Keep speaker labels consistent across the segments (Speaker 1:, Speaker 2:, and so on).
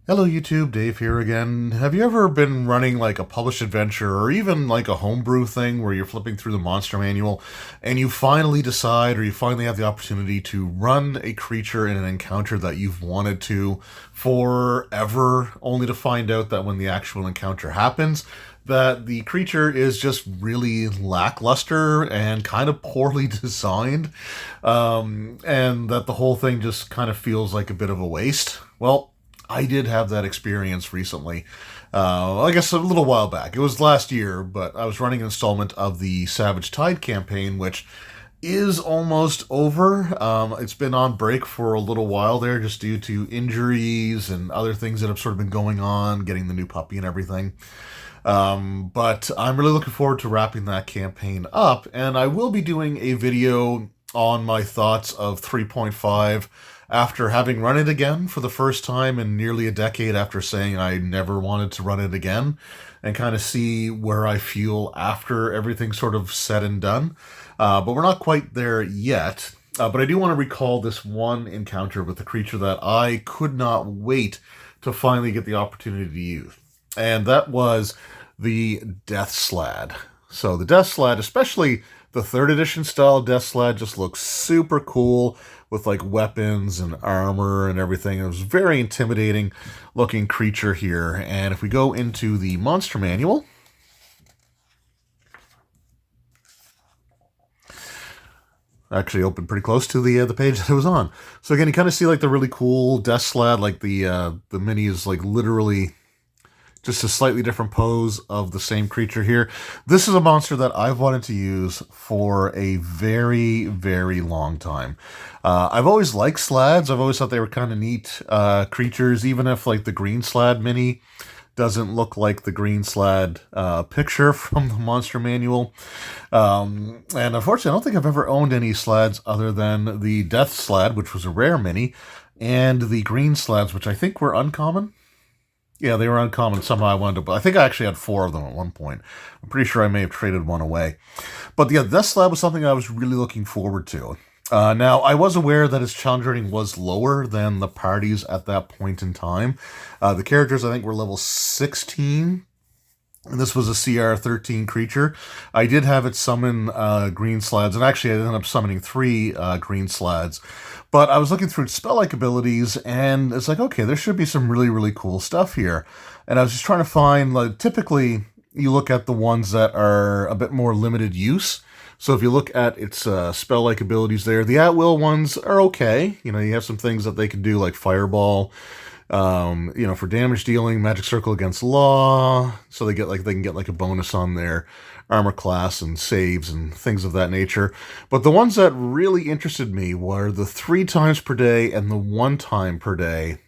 Speaker 1: Hello YouTube, Dave here again. Have you ever been running like a published adventure or even like a homebrew thing where you're flipping through the monster manual and you finally decide or you finally have the opportunity to run a creature in an encounter that you've wanted to forever, only to find out that when the actual encounter happens, that the creature is just really lackluster and kind of poorly designed, and that the whole thing just kind of feels like a bit of a waste? Well, I did have that experience recently. I guess a little while back. It was last year, but I was running an installment of the Savage Tide campaign, which is almost over. It's been on break for a little while there, just due to injuries and other things that have sort of been going on, getting the new puppy and everything. But I'm really looking forward to wrapping that campaign up, and I will be doing a video on my thoughts of 3.5 after having run it again for the first time in nearly a decade after saying I never wanted to run it again, and kind of see where I feel after everything's sort of said and done. But we're not quite there yet. But I do want to recall this one encounter with the creature that I could not wait to finally get the opportunity to use. And that was the Death Slaad. So the Death Slaad, especially the third edition style Death Slaad, just looks super cool with like weapons and armor and everything. It was a very intimidating looking creature here. And if we go into the monster manual, actually opened pretty close to the page that it was on. So again, you kind of see like the really cool Death Slaad, like the mini is like literally just a slightly different pose of the same creature here. This is a monster that I've wanted to use for a very, very long time. I've always liked Slaads. I've always thought they were kind of neat creatures, even if like the Green Slaad mini doesn't look like the Green Slaad picture from the monster manual. And unfortunately, I don't think I've ever owned any Slaads other than the Death Slaad, which was a rare mini, and the Green Slaads, which I think were uncommon. Yeah, they were uncommon. Somehow I wanted to, but I think I actually had 4 of them at one point. I'm pretty sure I may have traded one away. But yeah, Death Slab was something I was really looking forward to. Now, I was aware that his challenge rating was lower than the parties at that point in time. The characters, I think, were level 16. And this was a CR 13 creature. I did have it summon green slaads, and actually I ended up summoning 3 green slaads. But I was looking through spell-like abilities, and it's like, okay, there should be some really, really cool stuff here. And I was just trying to find, like, typically you look at the ones that are a bit more limited use. So if you look at its spell-like abilities there, the at-will ones are okay. You know, you have some things that they can do, like Fireball, for damage dealing, Magic Circle against Law, so they can get like a bonus on their armor class and saves and things of that nature. But the ones that really interested me were the 3 times per day and the 1 time per day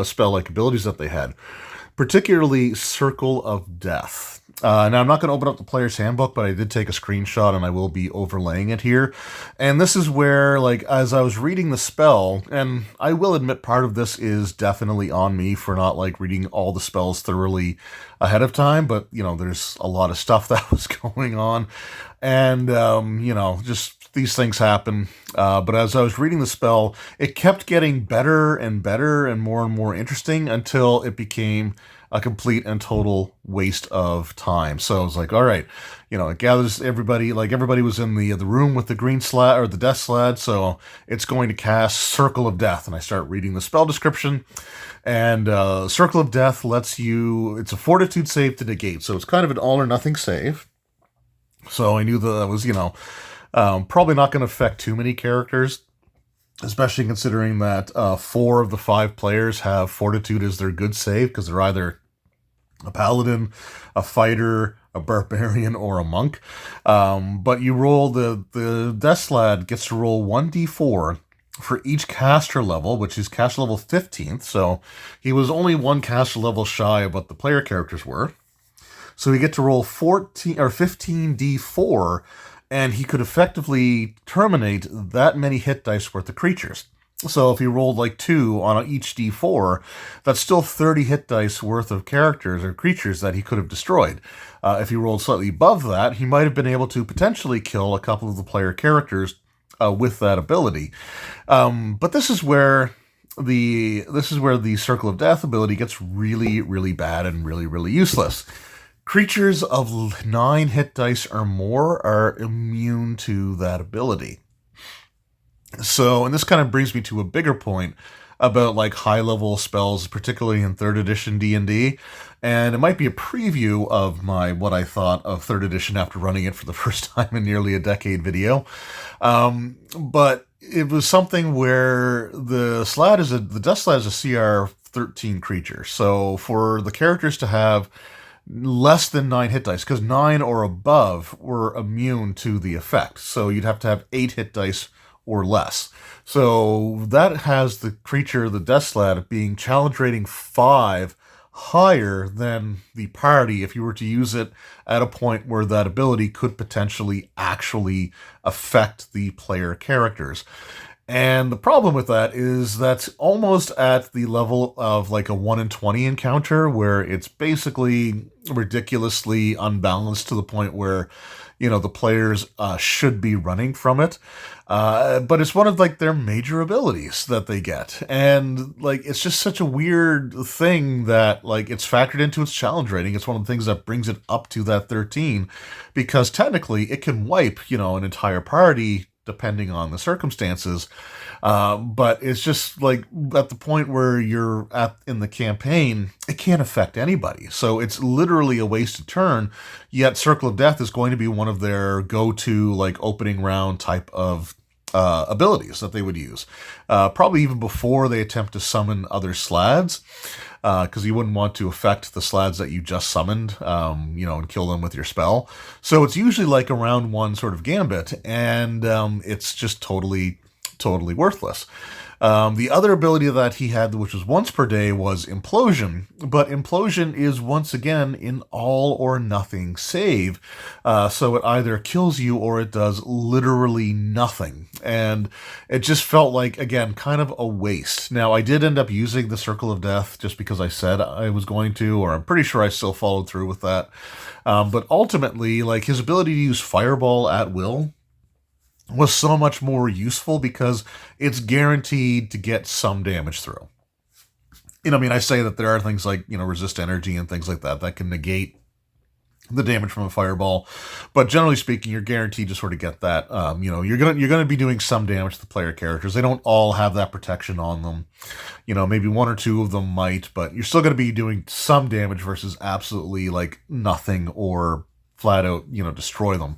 Speaker 1: spell-like abilities that they had, particularly Circle of Death. Now, I'm not going to open up the player's handbook, but I did take a screenshot and I will be overlaying it here. And this is where, like, as I was reading the spell, and I will admit part of this is definitely on me for not, like, reading all the spells thoroughly ahead of time, but, there's a lot of stuff that was going on. And, just these things happen. But as I was reading the spell, it kept getting better and better and more interesting until it became a complete and total waste of time. So I was like, all right, it gathers everybody, like everybody was in the room with the green slad or the death slad, so it's going to cast Circle of Death. And I start reading the spell description, and Circle of Death lets you, it's a fortitude save to negate, so it's kind of an all or nothing save. So I knew that was, probably not going to affect too many characters, especially considering that 4 of the 5 players have Fortitude as their good save, because they're either a paladin, a fighter, a barbarian, or a monk. But you roll, the Death Slad gets to roll 1d4 for each caster level, which is caster level 15th, so he was only 1 caster level shy of what the player characters were. So he get to roll 14 or 15d4, and he could effectively terminate that many hit dice worth of creatures. So if he rolled like 2 on each d4, that's still 30 hit dice worth of characters or creatures that he could have destroyed. If he rolled slightly above that, he might have been able to potentially kill a couple of the player characters with that ability. But this is where this is where the Circle of Death ability gets really, really bad and really, really useless. Creatures of 9 hit dice or more are immune to that ability. So, and this kind of brings me to a bigger point about like high-level spells, particularly in 3rd edition D&D, and it might be a preview of my what I thought of 3rd edition after running it for the first time in nearly a decade video. But it was something where the Death Slaad is a CR 13 creature. So for the characters to have less than 9 hit dice, because 9 or above were immune to the effect. So you'd have to have 8 hit dice or less. So that has the creature, the Death Slaad, being challenge rating 5 higher than the party if you were to use it at a point where that ability could potentially actually affect the player characters. And the problem with that is that's almost at the level of like a 1 in 20 encounter where it's basically ridiculously unbalanced to the point where, you know, the players should be running from it. But it's one of like their major abilities that they get. And like, it's just such a weird thing that like it's factored into its challenge rating. It's one of the things that brings it up to that 13 because technically it can wipe, you know, an entire party depending on the circumstances. But it's just like at the point where you're at in the campaign, it can't affect anybody. So it's literally a wasted turn, yet Circle of Death is going to be one of their go-to like opening round type of abilities that they would use. Probably even before they attempt to summon other Slaads. Because you wouldn't want to affect the Slaads that you just summoned, you know, and kill them with your spell. So it's usually like a round 1 sort of gambit, and it's just totally worthless. The other ability that he had, which was once per day, was Implosion. But Implosion is once again an all or nothing save. So it either kills you or it does literally nothing. And it just felt like, again, kind of a waste. Now, I did end up using the Circle of Death just because I said I was going to, or I'm pretty sure I still followed through with that. But ultimately, like his ability to use Fireball at will was so much more useful because it's guaranteed to get some damage through. You know, I mean, I say that there are things like, you know, resist energy and things like that that can negate the damage from a fireball, but generally speaking, you're guaranteed to sort of get that. You know, you're gonna be doing some damage to the player characters. They don't all have that protection on them. You know, maybe 1 or 2 of them might, but you're still gonna be doing some damage versus absolutely like nothing or flat out, you know, destroy them.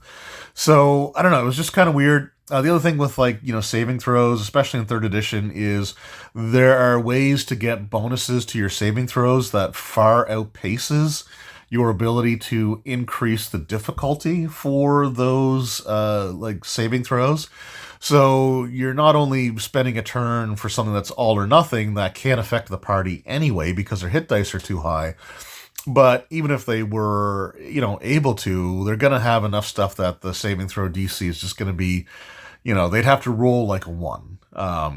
Speaker 1: So I don't know. It was just kind of weird. The other thing with like, you know, saving throws, especially in 3rd edition, is there are ways to get bonuses to your saving throws that far outpaces your ability to increase the difficulty for those like saving throws. So you're not only spending a turn for something that's all or nothing that can't affect the party anyway because their hit dice are too high, but even if they were, you know, able to, they're going to have enough stuff that the saving throw DC is just going to be, you know, they'd have to roll like a 1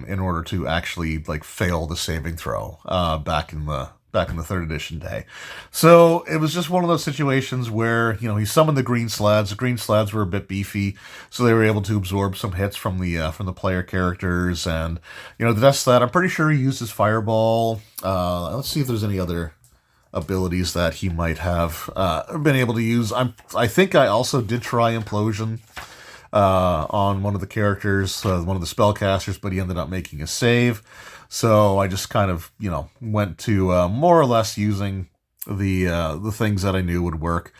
Speaker 1: in order to actually like fail the saving throw back in the 3rd edition day. So it was just one of those situations where, you know, he summoned the green Slaads. The green Slaads were a bit beefy, so they were able to absorb some hits from the player characters. And, you know, the Death Slaad, I'm pretty sure he uses Fireball. Let's see if there's any other abilities that he might have been able to use. I think I also did try Implosion on one of the characters, one of the spellcasters, but he ended up making a save. So I just kind of, you know, went to more or less using the things that I knew would work.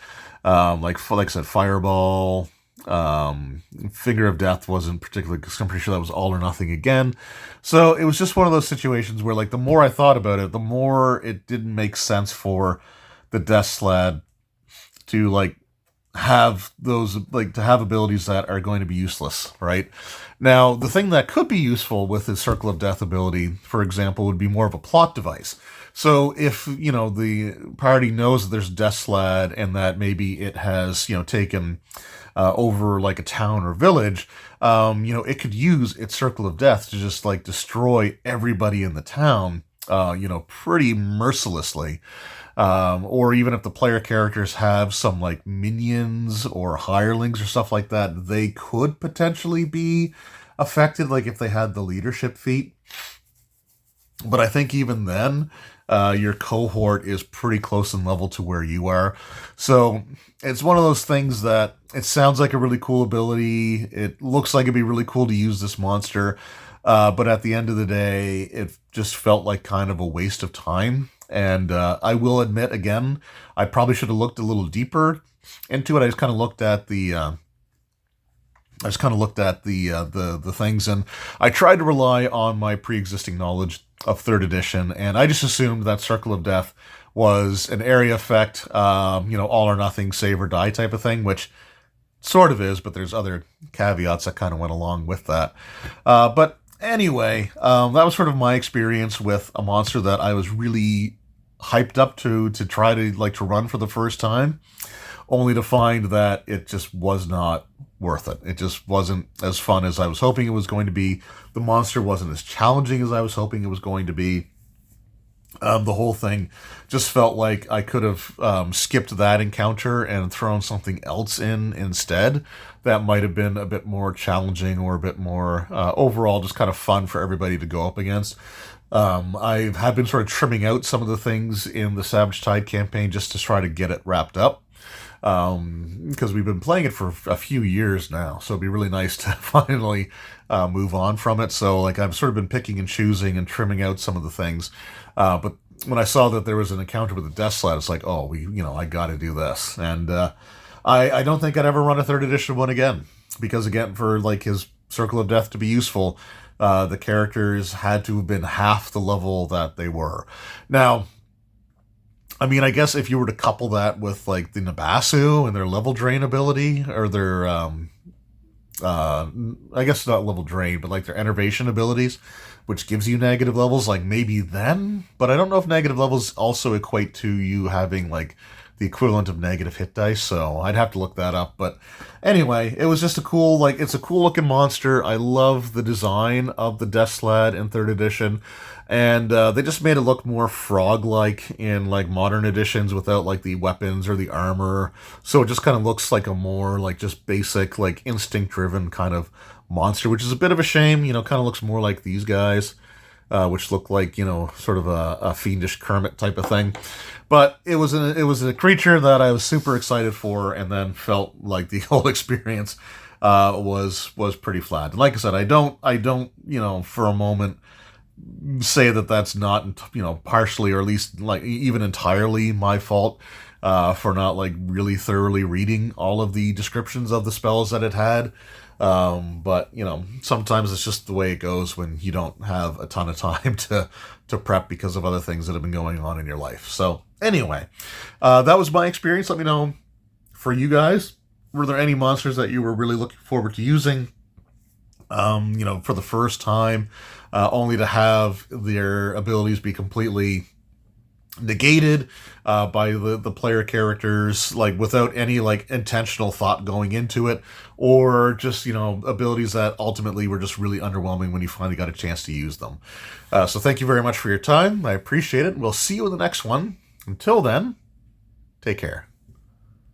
Speaker 1: Like I said, Fireball, Finger of Death wasn't particularly, because I'm pretty sure that was all or nothing again. So it was just one of those situations where, like, the more I thought about it, the more it didn't make sense for the Death Slaad to, like, have those, like, to have abilities that are going to be useless, right? Now, the thing that could be useful with his Circle of Death ability, for example, would be more of a plot device. So if, you know, the party knows that there's Death Slaad and that maybe it has, you know, taken over like a town or village, you know, it could use its Circle of Death to just like destroy everybody in the town, you know, pretty mercilessly. Or even if the player characters have some like minions or hirelings or stuff like that, they could potentially be affected, like if they had the leadership feat. But I think even then, your cohort is pretty close in level to where you are. So it's one of those things that it sounds like a really cool ability. It looks like it'd be really cool to use this monster. But at the end of the day, it just felt like kind of a waste of time. And I will admit, again, I probably should have looked a little deeper into it. I just kind of looked at the things, and I tried to rely on my pre-existing knowledge of third edition, and I just assumed that Circle of Death was an area effect, all or nothing, save or die type of thing, which sort of is, but there's other caveats that kind of went along with that. But anyway, that was sort of my experience with a monster that I was really hyped up to try to run for the first time, only to find that it just was not worth it. It just wasn't as fun as I was hoping it was going to be. The monster wasn't as challenging as I was hoping it was going to be. The whole thing just felt like I could have skipped that encounter and thrown something else in instead. That might have been a bit more challenging or a bit more overall just kind of fun for everybody to go up against. I have been sort of trimming out some of the things in the Savage Tide campaign just to try to get it wrapped up. Because we've been playing it for a few years now, so it'd be really nice to finally move on from it. So, like, I've sort of been picking and choosing and trimming out some of the things. But when I saw that there was an encounter with the Death Slaad, it's like, oh, I got to do this. And I don't think I'd ever run a third edition one again, because again, for like his Circle of Death to be useful, the characters had to have been half the level that they were. Now, I mean, I guess if you were to couple that with like the Nabasu and their level drain ability, or their I guess not level drain, but like their enervation abilities, which gives you negative levels, like maybe then. But I don't know if negative levels also equate to you having like the equivalent of negative hit dice, so I'd have to look that up. But anyway, it was just it's a cool looking monster. I love the design of the Death Slaad in 3rd edition, and they just made it look more frog-like in like modern editions without like the weapons or the armor. So it just kind of looks like a more like just basic like instinct-driven kind of monster, which is a bit of a shame. Kind of looks more like these guys. Which looked like, sort of a fiendish Kermit type of thing. But it was a creature that I was super excited for, and then felt like the whole experience was pretty flat. And like I said, I don't for a moment say that that's not partially, or at least like even entirely my fault for not like really thoroughly reading all of the descriptions of the spells that it had. But sometimes it's just the way it goes when you don't have a ton of time to prep because of other things that have been going on in your life. So anyway, that was my experience. Let me know for you guys, were there any monsters that you were really looking forward to using, for the first time, only to have their abilities be completely negated by the player characters, like without any like intentional thought going into it, or just abilities that ultimately were just really underwhelming when you finally got a chance to use them. So thank you very much for your time. I appreciate it. We'll see you in the next one. Until then, take care.